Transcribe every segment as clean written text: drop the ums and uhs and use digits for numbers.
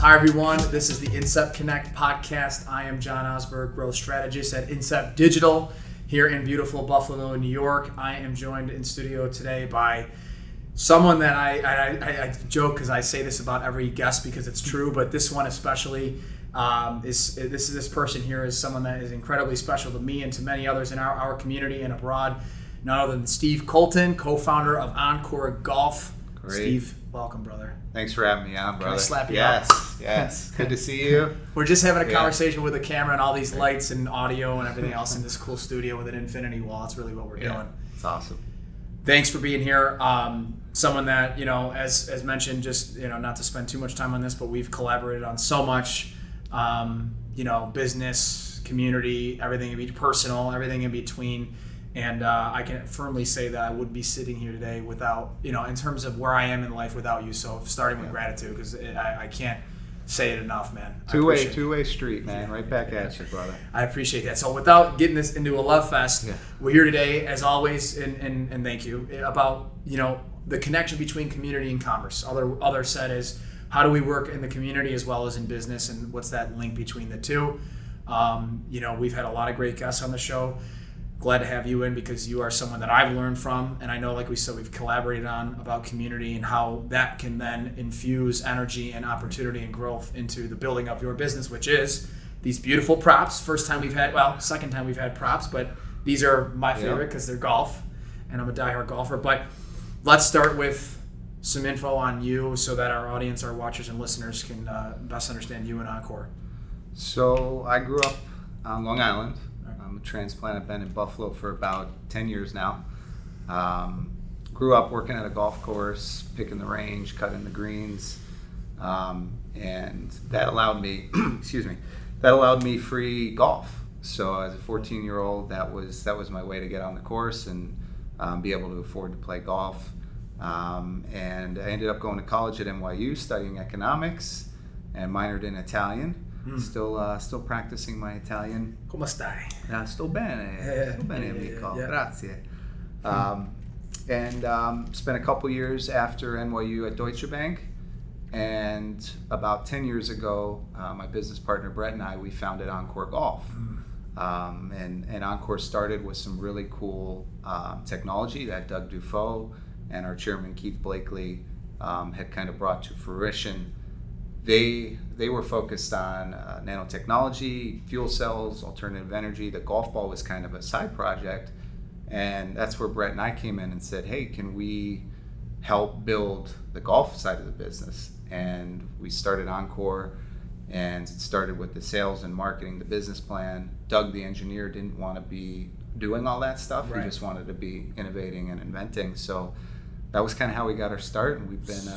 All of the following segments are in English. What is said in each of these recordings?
Hi everyone, this is the Incept Connect podcast. I am John Osberg, growth strategist at Incept Digital here in beautiful Buffalo, New York. I am joined in studio today by someone that I joke because I say this about every guest because it's true, but this one especially this person here is someone that is incredibly special to me and to many others in our community and abroad. None other than Steve Coulton, co-founder of OnCore Golf. Great. Steve, welcome, brother. Thanks for having me on, brother. Can I slap you up? Yes. Good to see you. We're just having a conversation with a camera and all these lights and audio and everything else in this cool studio with an infinity wall. That's really what we're doing. It's awesome. Thanks for being here. Someone that, as mentioned, just, not to spend too much time on this, but we've collaborated on so much, business, community, everything in between, personal, everything in between. And I can firmly say that I would be sitting here today without, in terms of where I am in life without you. So starting with gratitude, because I can't say it enough, man. Two-way street, man. Right back at you, brother. I appreciate that. So without getting this into a love fest, we're here today, as always, and thank you, about, the connection between community and commerce. Other said is, how do we work in the community as well as in business, and what's that link between the two? We've had a lot of great guests on the show. Glad to have you in because you are someone that I've learned from, and I know, like we said, we've collaborated on about community and how that can then infuse energy and opportunity and growth into the building of your business, which is these beautiful props. Second time we've had props, but these are my favorite because they're golf, and I'm a diehard golfer. But let's start with some info on you so that our audience, our watchers and listeners can best understand you and OnCore. So I grew up on Long Island. I'm a transplant. I've been in Buffalo for about 10 years now. Grew up working at a golf course, picking the range, cutting the greens, and that allowed me, free golf. So as a 14-year-old, that was my way to get on the course and be able to afford to play golf. And I ended up going to college at NYU, studying economics, and minored in Italian. Still practicing my Italian. Come stai? Sto bene, amico. Grazie. And spent a couple years after NYU at Deutsche Bank. And about 10 years ago, my business partner Brett and I, we founded OnCore Golf. And OnCore started with some really cool technology that Doug Dufault and our chairman Keith Blakely had kind of brought to fruition. They were focused on nanotechnology, fuel cells, alternative energy. The golf ball was kind of a side project, and that's where Brett and I came in and said, hey, can we help build the golf side of the business? And we started OnCore and started with the sales and marketing, the business plan. Doug, the engineer, didn't want to be doing all that stuff. Right. He just wanted to be innovating and inventing. So that was kind of how we got our start, and we've been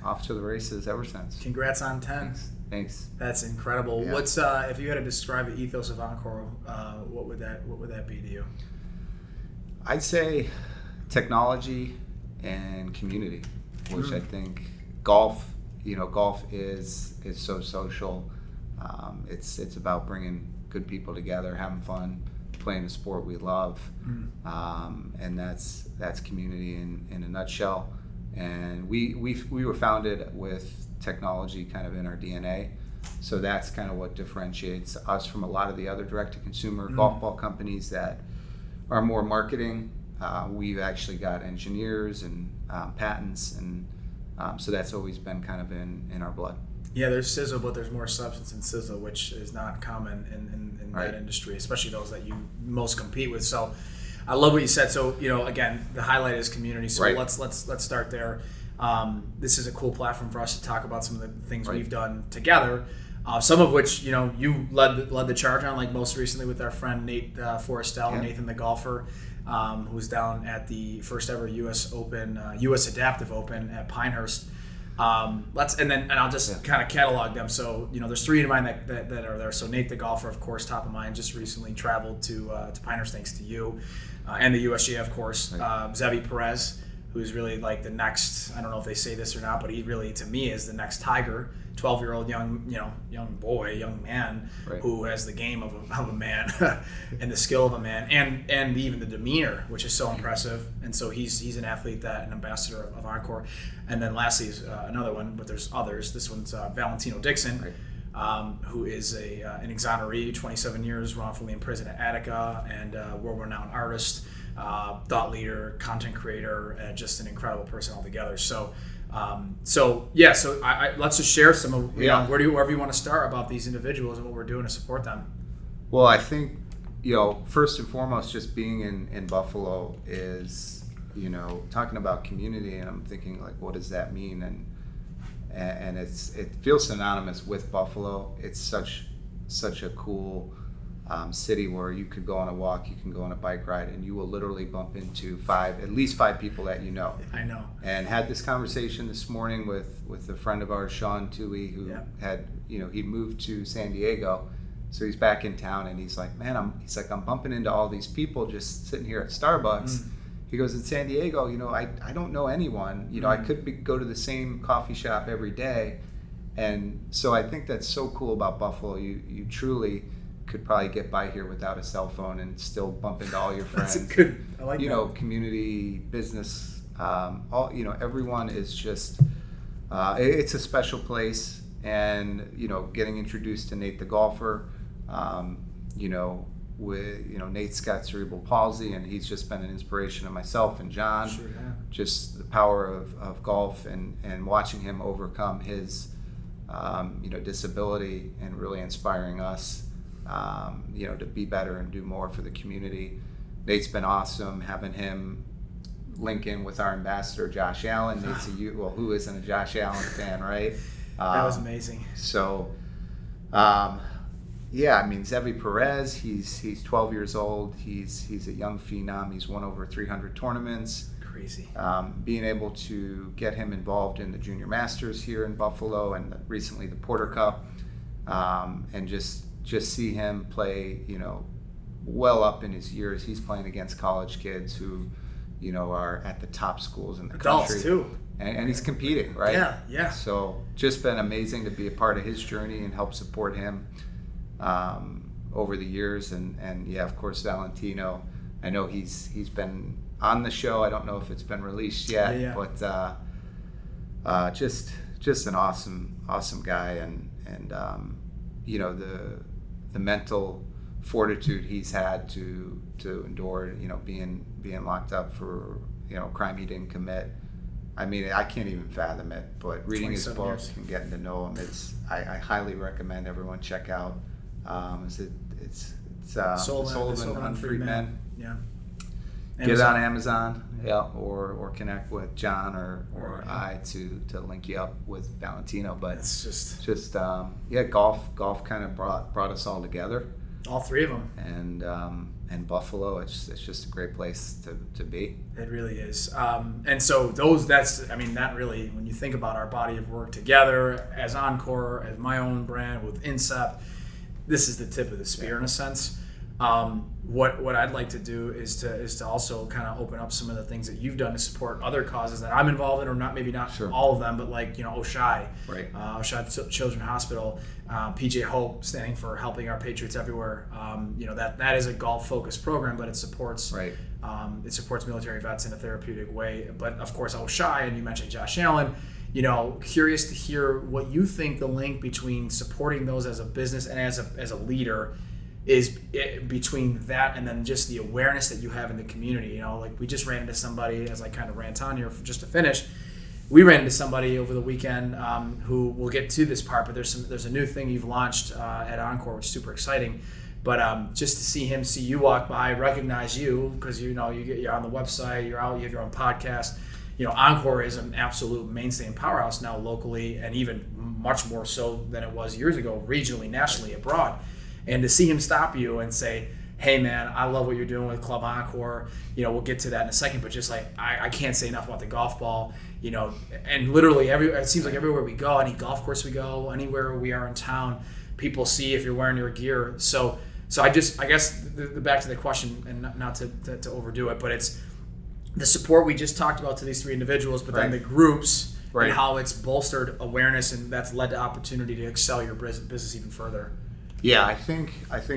off to the races ever since. Congrats on 10. Thanks. That's incredible. Yeah. What's if you had to describe the ethos of OnCore, what would that be to you? I'd say technology and community, which I think golf is so social. It's about bringing good people together, having fun, playing a sport we love, and that's community in a nutshell. And we were founded with technology kind of in our DNA, so that's kind of what differentiates us from a lot of the other direct-to-consumer golf ball companies that are more marketing. We've actually got engineers and patents, and so that's always been kind of in our blood. Yeah, there's sizzle, but there's more substance in sizzle, which is not common in that industry, especially those that you most compete with. So I love what you said. So, again, the highlight is community. So let's start there. This is a cool platform for us to talk about some of the things we've done together. Some of which, you led the charge on, like most recently with our friend Nate Forrestel, Nathan the golfer, who was down at the first ever U.S. Adaptive Open at Pinehurst. And I'll just kind of catalog them. So, there's three in mind that are there. So Nate the golfer, of course, top of mind, just recently traveled to Pinehurst thanks to you, and the USGA, of course. Zevi Perez, who's really like the next, I don't know if they say this or not, but he really, to me, is the next Tiger, 12-year-old young man, right. who has the game of a man and the skill of a man, and even the demeanor, which is so impressive. And so he's an athlete, an ambassador of OnCore. And then lastly is another one, but there's others. This one's Valentino Dixon, right. Who is an exoneree, 27 years wrongfully imprisoned at Attica, and world-renowned artist, thought leader, content creator, just an incredible person altogether. So let's just share some of wherever you want to start about these individuals and what we're doing to support them. Well, I think, first and foremost, just being in Buffalo is, talking about community, and I'm thinking, like, what does that mean? And it feels synonymous with Buffalo. It's such a cool city where you could go on a walk, you can go on a bike ride, and you will literally bump into at least five people that you know. I know. And had this conversation this morning with a friend of ours, Sean Tui, who had, he moved to San Diego, so he's back in town, and he's like, man, I'm bumping into all these people just sitting here at Starbucks. He goes, in San Diego, I don't know anyone. I could go to the same coffee shop every day. And so I think that's so cool about Buffalo. You truly could probably get by here without a cell phone and still bump into all your friends. That's good. I like that. Community, business, everyone is just, it's a special place. And, getting introduced to Nate the golfer, Nate's got cerebral palsy, and he's just been an inspiration to myself and John. Sure, yeah. Just the power of golf and watching him overcome his, disability, and really inspiring us, to be better and do more for the community. Nate's been awesome, having him link in with our ambassador, Josh Allen. Nate's who isn't a Josh Allen fan, right? That was amazing. So, Zevi Perez, he's 12 years old. He's a young phenom. He's won over 300 tournaments. Crazy. Being able to get him involved in the Junior Masters here in Buffalo, and recently the Porter Cup, and just see him play, well up in his years. He's playing against college kids who, are at the top schools in the Adults country. Too. And he's competing, right? Yeah. So just been amazing to be a part of his journey and help support him over the years. And of course, Valentino. I know he's been on the show. I don't know if it's been released yet, but just an awesome guy, and the mental fortitude he's had to endure, being locked up for a crime he didn't commit. I mean, I can't even fathom it, but reading his books and getting to know him, I highly recommend everyone check out. It's Sullivan Unfreed Men. Yeah. Get it on Amazon, or connect with John or I to link you up with Valentino. But it's just golf kind of brought us all together. All three of them. And Buffalo, it's just a great place to be. It really is. And so that really, when you think about our body of work together as OnCore, as my own brand with Incept, this is the tip of the spear in a sense. What I'd like to do is to also kind of open up some of the things that you've done to support other causes that I'm involved in, or not sure. all of them, but like Oshai, right? Oshai Children's Hospital, PJ Hope, standing for Helping Our Patriots Everywhere. That is a golf focused program, but it supports military vets in a therapeutic way. But of course, Oshai, and you mentioned Josh Allen. Curious to hear what you think the link between supporting those as a business and as a leader is between that and then just the awareness that you have in the community. Like we just ran into somebody, as I kind of rant on here just to finish, we ran into somebody over the weekend who, we'll get to this part, but there's a new thing you've launched at OnCore, which is super exciting. But just to see you walk by, recognize you, because you're on the website, you're out, you have your own podcast. OnCore is an absolute mainstay and powerhouse now locally, and even much more so than it was years ago, regionally, nationally, abroad. And to see him stop you and say, hey man, I love what you're doing with Club OnCore. We'll get to that in a second, but just like, I can't say enough about the golf ball, and literally it seems like everywhere we go, any golf course we go, anywhere we are in town, people see if you're wearing your gear. So I guess the back to the question, and not to overdo it, but it's, the support we just talked about to these three individuals, but then the groups and how it's bolstered awareness, and that's led to opportunity to excel your business even further. Yeah, I think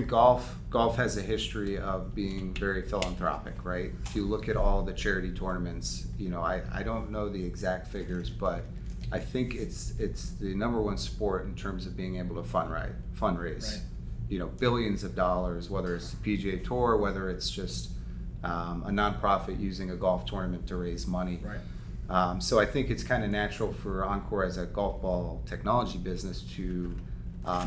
golf has a history of being very philanthropic, right? If you look at all the charity tournaments, I don't know the exact figures, but I think it's the number one sport in terms of being able to fundraise. Right. Billions of dollars, whether it's the PGA Tour, whether it's just a nonprofit using a golf tournament to raise money. Right. So I think it's kind of natural for OnCore as a golf ball technology business to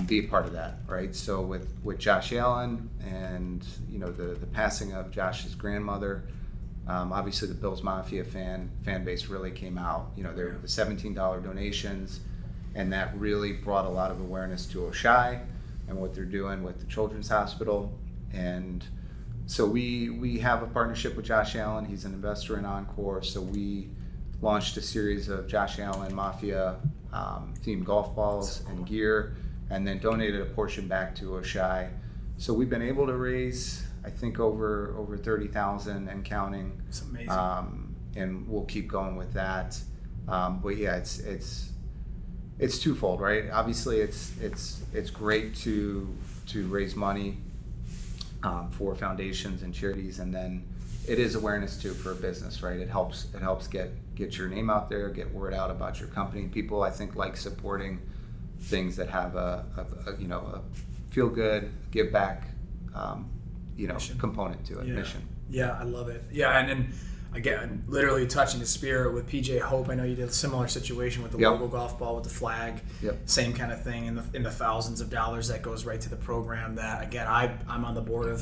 be a part of that, right? So with Josh Allen and the passing of Josh's grandmother, obviously the Bills Mafia fan base really came out. There were the $17 donations, and that really brought a lot of awareness to Oshai and what they're doing with the Children's Hospital. And so we have a partnership with Josh Allen. He's an investor in OnCore, so we launched a series of Josh Allen Mafia themed golf balls and gear, and then donated a portion back to Oshai. So we've been able to raise, I think, over 30,000 and counting. It's amazing. And we'll keep going with that. But yeah, it's twofold, right? Obviously, it's great to raise money for foundations and charities, and then it is awareness too for a business, right? It helps get your name out there, get word out about your company. People, I think, like supporting things that have a feel good, give back, component to it, mission. Yeah, I love it. Yeah, and then again, literally touching the spirit with PJ Hope. I know you did a similar situation with the logo golf ball with the flag. Yep. Same kind of thing in the thousands of dollars that goes right to the program. That again, I'm on the board of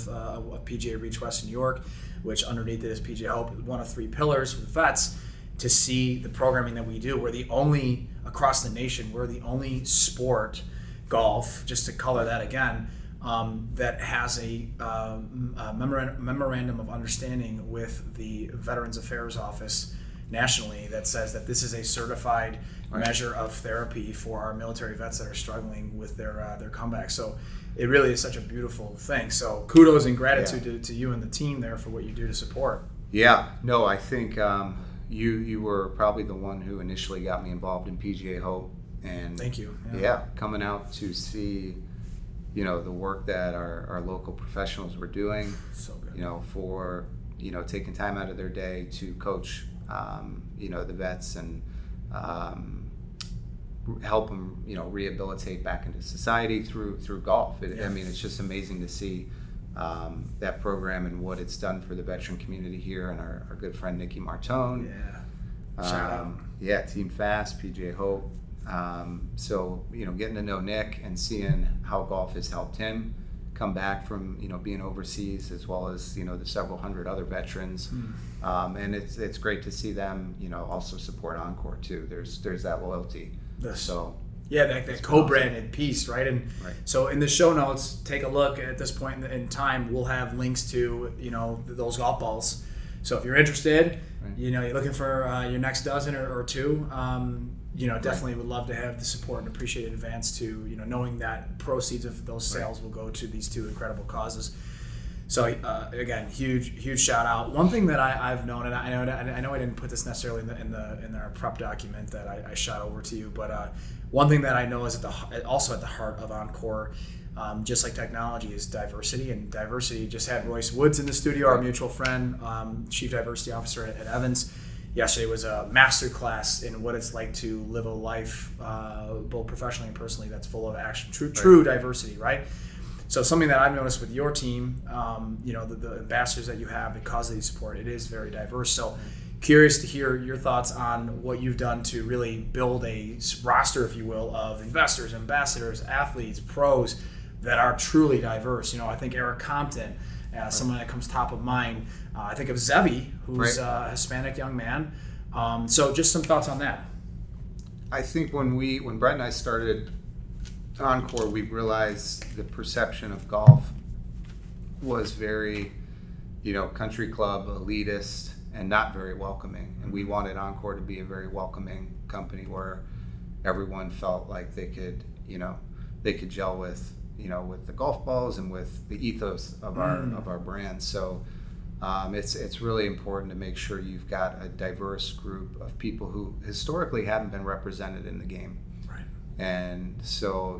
PGA Reach West New York, which underneath it is PJ Hope, one of three pillars with vets. To see the programming that we do, we're the only across the nation. We're the only sport, golf, just to color that again, that has a memorandum of understanding with the Veterans Affairs Office nationally that says that this is a certified measure of therapy for our military vets that are struggling with their comeback. So it really is such a beautiful thing. So kudos and gratitude to you and the team there for what you do to support. Yeah, no, I think you were probably the one who initially got me involved in PGA Hope. And thank you. Yeah, coming out to see the work that our local professionals were doing, so good. For taking time out of their day to coach the vets and help them rehabilitate back into society through golf. I mean, it's just amazing to see that program and what it's done for the veteran community here, and our good friend Nikki Martone. Shout out. Yeah, Team Fast, PGA Hope. So getting to know Nick and seeing how golf has helped him come back from being overseas, as well as the several hundred other veterans, and it's great to see them also support OnCore too. There's that loyalty. So yeah, that co-branded piece, right? And so in the show notes, take a look. At this point in time, we'll have links to those golf balls. So if you're interested, you're looking for your next dozen or two. Definitely would love to have the support and appreciate in advance to, knowing that proceeds of those sales will go to these two incredible causes. So again, huge shout out. One thing that I've known, and I know I didn't put this necessarily in our prep document that I shot over to you, but one thing that I know is also at the heart of OnCore, just like technology, is diversity. And diversity, just had Royce Woods in the studio, our mutual friend, Chief Diversity Officer at Evans. Yesterday was a master class in what it's like to live a life, both professionally and personally, that's full of action, true diversity, right? So something that I've noticed with your team, the ambassadors that you have, the cause that you support, it is very diverse. So curious to hear your thoughts on what you've done to really build a roster, if you will, of investors, ambassadors, athletes, pros that are truly diverse. I think Eric Compton, someone that comes top of mind. I think of Zevi, who's a Hispanic young man. So just some thoughts on that. I think when Brett and I started OnCore, we realized the perception of golf was very, country club, elitist, and not very welcoming. And we wanted OnCore to be a very welcoming company where everyone felt like they could gel with the golf balls and with the ethos of our brand. So It's really important to make sure you've got a diverse group of people who historically haven't been represented in the game. Right. And so,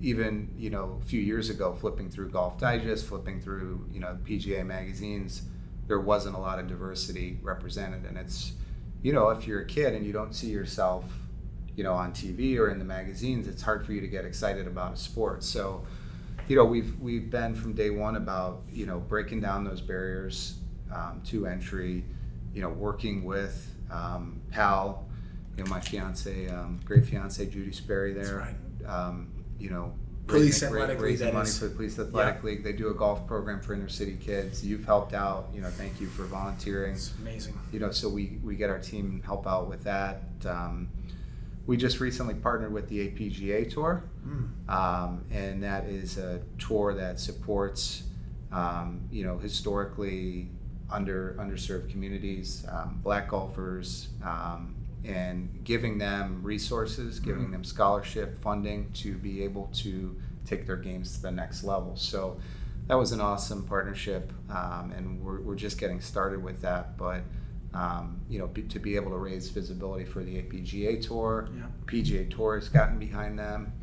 even, a few years ago, flipping through Golf Digest, flipping through, PGA magazines, there wasn't a lot of diversity represented. And it's, if you're a kid and you don't see yourself, on TV or in the magazines, it's hard for you to get excited about a sport. So, we've been from day one about, breaking down those barriers to entry, working with Pal, my fiance, great fiance, Judy Sperry there. That's right. Police Athletic League, raising money is. for the Police Athletic League. They do a golf program for inner city kids. You've helped out, thank you for volunteering. It's amazing. So we get our team help out with that. We just recently partnered with the APGA Tour, and that is a tour that supports, historically underserved communities, black golfers, and giving them resources, giving them scholarship funding to be able to take their games to the next level. So that was an awesome partnership, and we're just getting started with that. But to be able to raise visibility for the APGA Tour, PGA Tour has gotten behind them.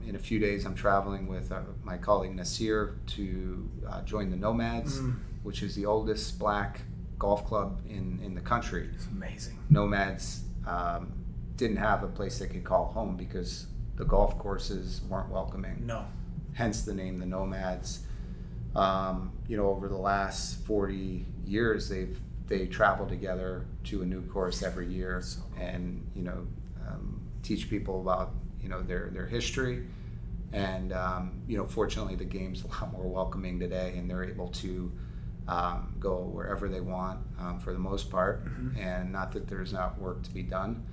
In a few days, I'm traveling with my colleague Nasir to join the Nomads, which is the oldest black golf club in the country. It's amazing. Nomads didn't have a place they could call home because the golf courses weren't welcoming. No. Hence the name, the Nomads. Over the last 40 years, they travel together to a new course every year, and teach people about their history. And fortunately, the game's a lot more welcoming today, and they're able to go wherever they want for the most part. And not that there's not work to be done,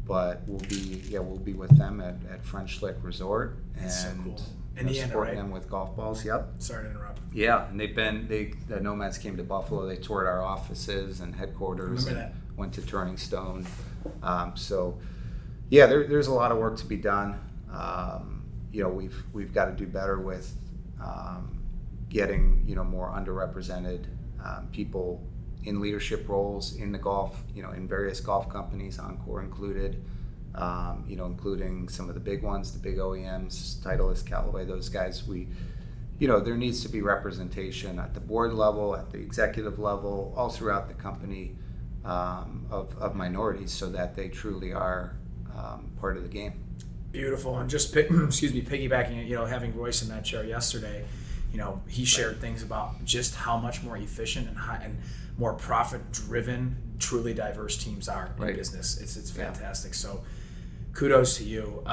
but we'll be with them at French Lick Resort, and so cool. Indiana, supporting right? them with golf balls. Yep. Sorry to interrupt. Yeah, and the Nomads came to Buffalo. They toured our offices and headquarters. Remember that. Went to Turning Stone. There's a lot of work to be done. We've got to do better with getting more underrepresented people in leadership roles in the golf, in various golf companies, OnCore included. Including some of the big ones, the big OEMs, Titleist, Callaway, those guys. There needs to be representation at the board level, at the executive level, all throughout the company of minorities, so that they truly are part of the game. Beautiful. And just piggybacking, having Royce in that chair yesterday, he shared things about just how much more efficient and more profit-driven, truly diverse teams are in business. It's fantastic. So kudos to you.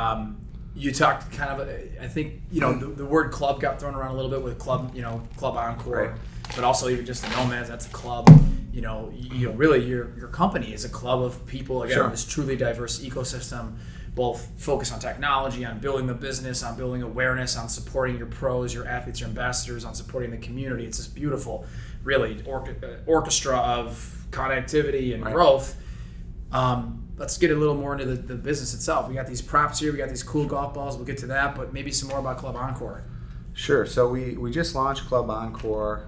You talked kind of, I think, the word club got thrown around a little bit with Club OnCore, but also even just the Nomads, that's a club. Really your company is a club of people, again, this truly diverse ecosystem, both focus on technology, on building the business, on building awareness, on supporting your pros, your athletes, your ambassadors, on supporting the community. It's this beautiful, really, orchestra of connectivity and growth. Let's get a little more into the business itself. We got these props here. We got these cool golf balls. We'll get to that, but maybe some more about Club OnCore. Sure. So we just launched Club OnCore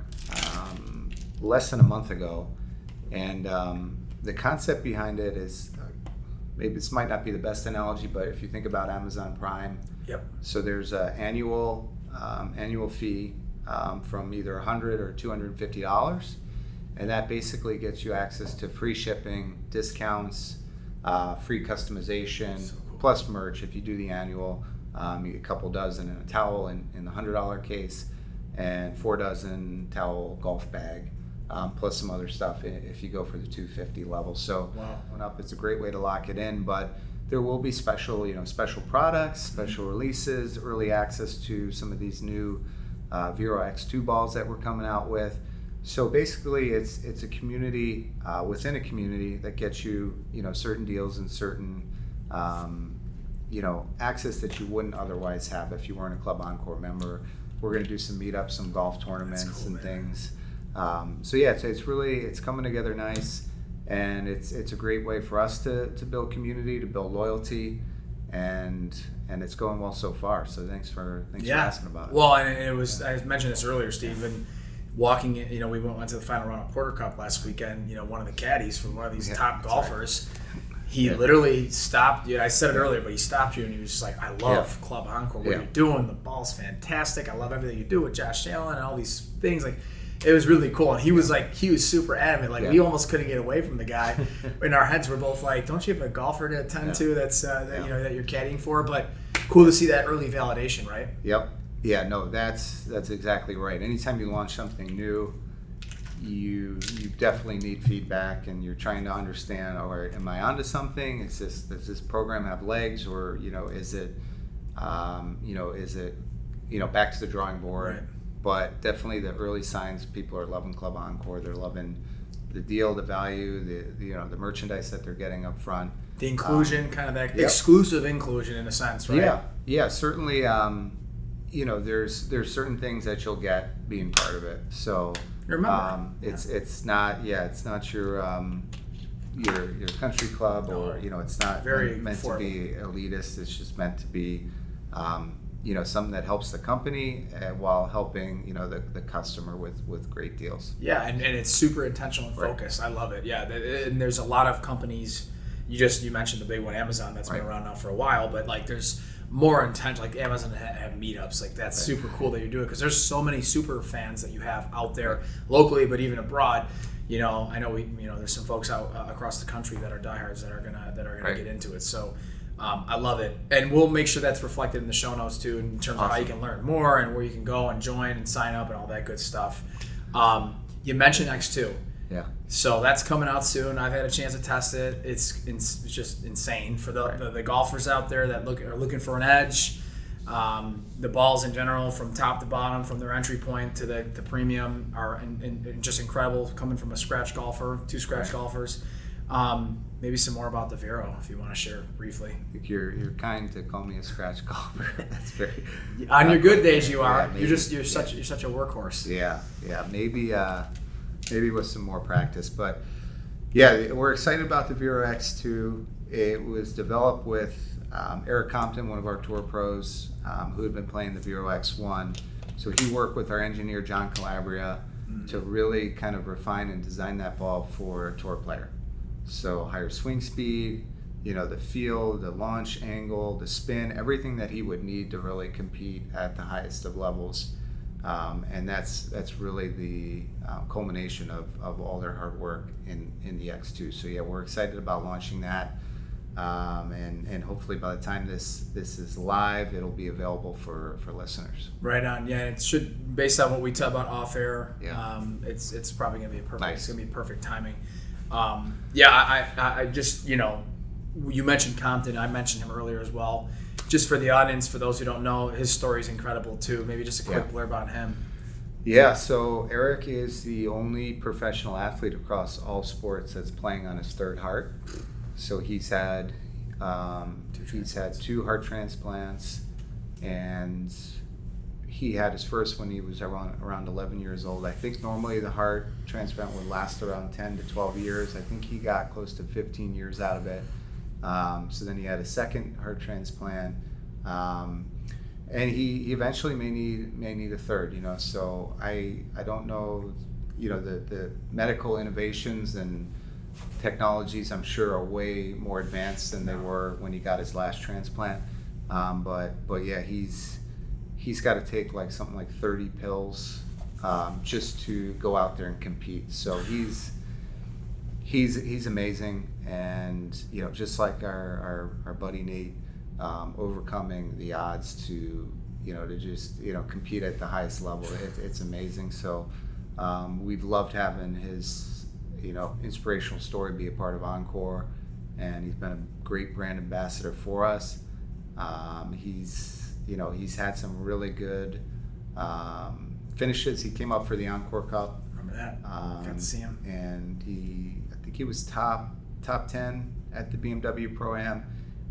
less than a month ago, and the concept behind it is maybe this might not be the best analogy, but if you think about Amazon Prime, so there's an annual fee from either $100 or $250, and that basically gets you access to free shipping, discounts, free customization, plus merch. If you do the annual, you get a couple dozen in a towel in the $100 case, and 4 dozen towel golf bag, plus some other stuff if you go for the $250 level. So it's a great way to lock it in, but there will be special products, special releases, early access to some of these new Vero X2 balls that we're coming out with. So basically, it's a community within a community that gets you certain deals and certain access that you wouldn't otherwise have if you weren't a Club OnCore member. We're going to do some meetups, some golf tournaments, things. It's coming together nice, and it's a great way for us to build community, to build loyalty, and it's going well so far. So thanks for asking about it. Well, and it was, I mentioned this earlier, Steve, and walking in, we went to the final round of Porter Cup last weekend. One of the caddies from one of these top golfers, he literally stopped you. I said it earlier, but he stopped you and he was just like, I love Club OnCore, what you're doing. The ball's fantastic. I love everything you do with Josh Allen and all these things. Like, it was really cool. And he was super adamant. Like, we almost couldn't get away from the guy. In our heads, we're both like, don't you have a golfer to attend to that's that you're caddying for? But cool to see that early validation, right? Yep. Yeah, no, that's exactly right. Anytime you launch something new, you definitely need feedback, and you're trying to understand, or am I onto something? Does this program have legs, or is it back to the drawing board? Right. But definitely the early signs, people are loving Club OnCore. They're loving the deal, the value, the merchandise that they're getting up front. The inclusion, kind of that exclusive inclusion in a sense, right? Yeah, certainly. There's certain things that you'll get being part of it. So remember, it's not your country club, or it's not meant to be elitist. It's just meant to be something that helps the company while helping the customer with great deals. Yeah, and it's super intentional and focused. I love it. Yeah, and there's a lot of companies. You mentioned the big one, Amazon, that's been around now for a while, but like there's more intention. Like Amazon have meetups. Like that's super cool that you're doing, because there's so many super fans that you have out there locally, but even abroad. I know there's some folks out across the country that are diehards that are gonna get into it. So. I love it, and we'll make sure that's reflected in the show notes too, in terms of how you can learn more and where you can go and join and sign up and all that good stuff. You mentioned X2, so that's coming out soon. I've had a chance to test it. It's just insane for the golfers out there that are looking for an edge. The balls in general, from top to bottom, from their entry point to the premium, are just incredible. Coming from a scratch golfer, two scratch golfers. Maybe some more about the Vero, if you want to share briefly. You're kind to call me a scratch golfer. That's very on your good days. You are. Yeah, you're such a workhorse. Yeah. Maybe with some more practice, but we're excited about the Vero X2. It was developed with Eric Compton, one of our tour pros, who had been playing the Vero X1. So he worked with our engineer John Calabria to really kind of refine and design that ball for a tour player. So higher swing speed, the feel, the launch angle, the spin, everything that he would need to really compete at the highest of levels. And that's really the culmination of all their hard work in the X2. So we're excited about launching that. And hopefully by the time this is live, it'll be available for listeners. Right on. Yeah, it should, based on what we talk about off air. It's probably gonna be it's gonna be perfect timing. I just, you mentioned Compton. I mentioned him earlier as well. Just for the audience, for those who don't know, his story is incredible too. Maybe just a quick blurb on him. Yeah, so Eric is the only professional athlete across all sports that's playing on his third heart. So he's had 2 heart transplants, and he had his first when he was around 11 years old. I think normally the heart transplant would last around 10 to 12 years. I think he got close to 15 years out of it. So then he had a second heart transplant, and he eventually may need a third. So I don't know. The medical innovations and technologies, I'm sure, are way more advanced than they were when he got his last transplant. But yeah, he's got to take something like 30 pills just to go out there and compete. So he's amazing, and just like our buddy Nate, overcoming the odds to just compete at the highest level. It's amazing. So we've loved having his inspirational story be a part of OnCore, and he's been a great brand ambassador for us. He's had some really good finishes. He came up for the OnCore Cup. Remember that? Got to see him. And I think he was top 10 at the BMW Pro-Am,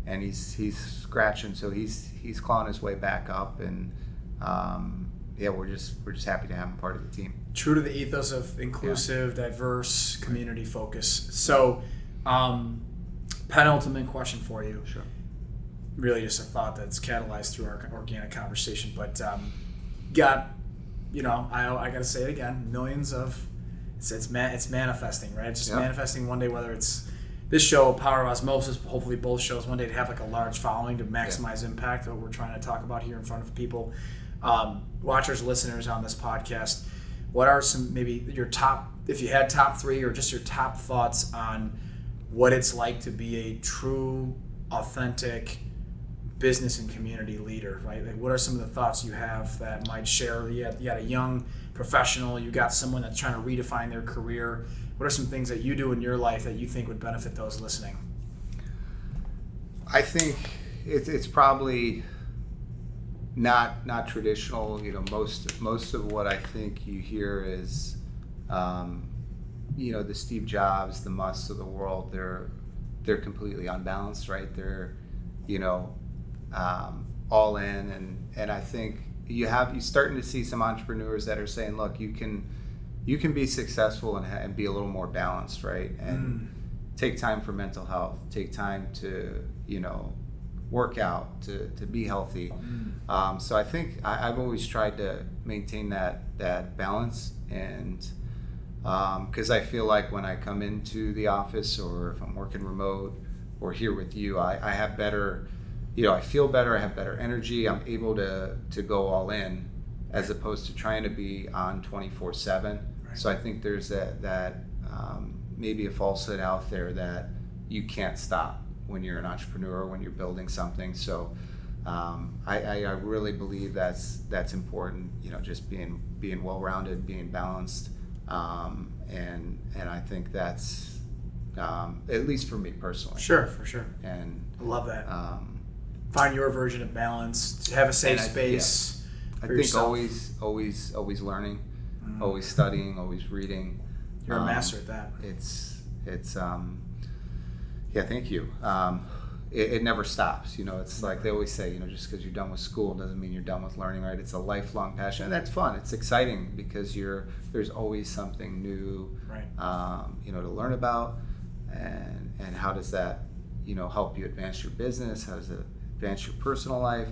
and he's scratching, so he's clawing his way back up, and we're just happy to have him part of the team. True to the ethos of inclusive, diverse, community focus. So, penultimate question for you. Sure. really just a thought that's catalyzed through our organic conversation. But got, I got to say it again, millions of, it's manifesting, right? It's just manifesting one day, whether it's this show, Power of Osmosis, hopefully both shows one day to have like a large following to maximize impact, what we're trying to talk about here in front of people. Watchers, listeners on this podcast, what are some, maybe your top, if you had top 3 or just your top thoughts on what it's like to be a true, authentic business and community leader, right? Like, what are some of the thoughts you have that might share? You had a young professional, you got someone that's trying to redefine their career. What are some things that you do in your life that you think would benefit those listening? I think it's probably not traditional. Most of what I think you hear is, the Steve Jobs, the Musks of the world. They're completely unbalanced, right? They're, all in, and I think you're starting to see some entrepreneurs that are saying, look, you can be successful and be a little more balanced, right? And take time for mental health, take time to, work out, to be healthy. So I think I've always tried to maintain that balance, and because I feel like when I come into the office, or if I'm working remote or here with you, I have better, I feel better, I have better energy, I'm able to go all in, as opposed to trying to be on 24/7. Right. So I think there's that maybe a falsehood out there that you can't stop when you're an entrepreneur, when you're building something. So I really believe that's important. Just being well-rounded, being balanced, and I think that's at least for me personally. Sure, for sure. And I love that. Find your version of balance. Have a safe space. I think yourself. always learning, always studying, always reading. You're a master at that. It's thank you. It never stops. It's like they always say, just because you're done with school doesn't mean you're done with learning, right? It's a lifelong passion, and that's fun. It's exciting because there's always something new, right? To learn about, and how does that, help you advance your business? How does it advance your personal life?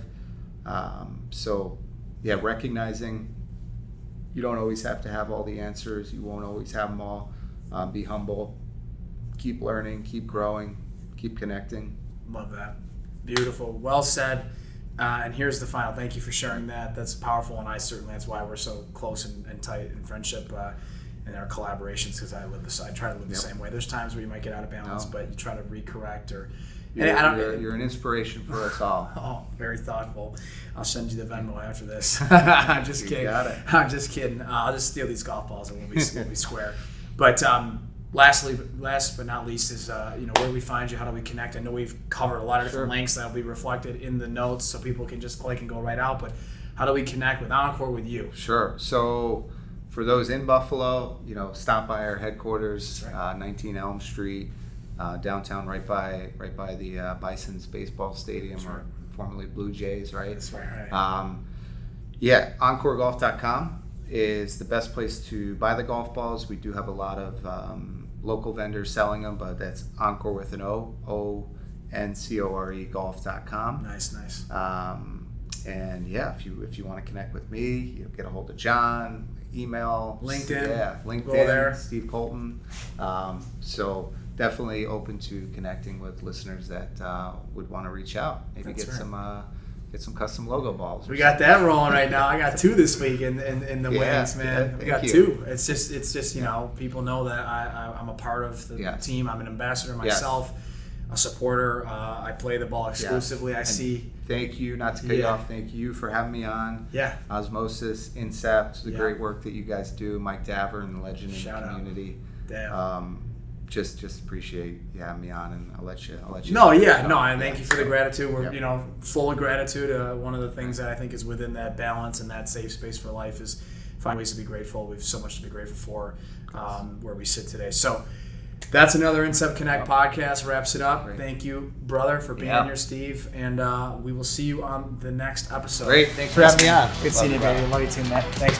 Recognizing you don't always have to have all the answers. You won't always have them all. Be humble. Keep learning. Keep growing. Keep connecting. Love that. Beautiful. Well said. And here's the final. Thank you for sharing that. That's powerful, and that's why we're so close and tight in friendship and our collaborations, because I try to live the same way. There's times where you might get out of balance, but you try to recorrect or. You're an inspiration for us all. Oh, very thoughtful. I'll send you the Venmo after this. I'm just kidding. Got it. I'm just kidding. I'll just steal these golf balls and we'll be square. But last but not least is where do we find you? How do we connect? I know we've covered a lot of different links that will be reflected in the notes, so people can just click and go right out. But how do we connect with OnCore with you? Sure. So for those in Buffalo, stop by our headquarters, 19 Elm Street. Downtown, right by the Bison's baseball stadium, or formerly Blue Jays, right? That's right. EncoreGolf.com is the best place to buy the golf balls. We do have a lot of local vendors selling them, but that's OnCore with an ONCORE golf.com. Nice. And if you want to connect with me, you get a hold of John, email, LinkedIn, go there. Steve Coulton. So definitely open to connecting with listeners that would want to reach out. Maybe get some custom logo balls. We got that rolling right now. I got 2 this week in the wings, man. We got 2. It's just people know that I'm a part of the team. I'm an ambassador myself, a supporter. I play the ball exclusively. Thank you, not to cut you off. Thank you for having me on. Yeah. Osmosis, Incept, the great work that you guys do. Mike Davern, the legend in the community. Just appreciate you having me on, and I'll let you. And thank you for the gratitude. We're full of gratitude. One of the things that I think is within that balance and that safe space for life is find ways to be grateful. We have so much to be grateful for where we sit today. So that's another Incept Connect podcast. Wraps it up. Great. Thank you, brother, for being here, Steve, and we will see you on the next episode. Great. Thanks for having me on. Good seeing you, baby. Love you too, man. Thanks.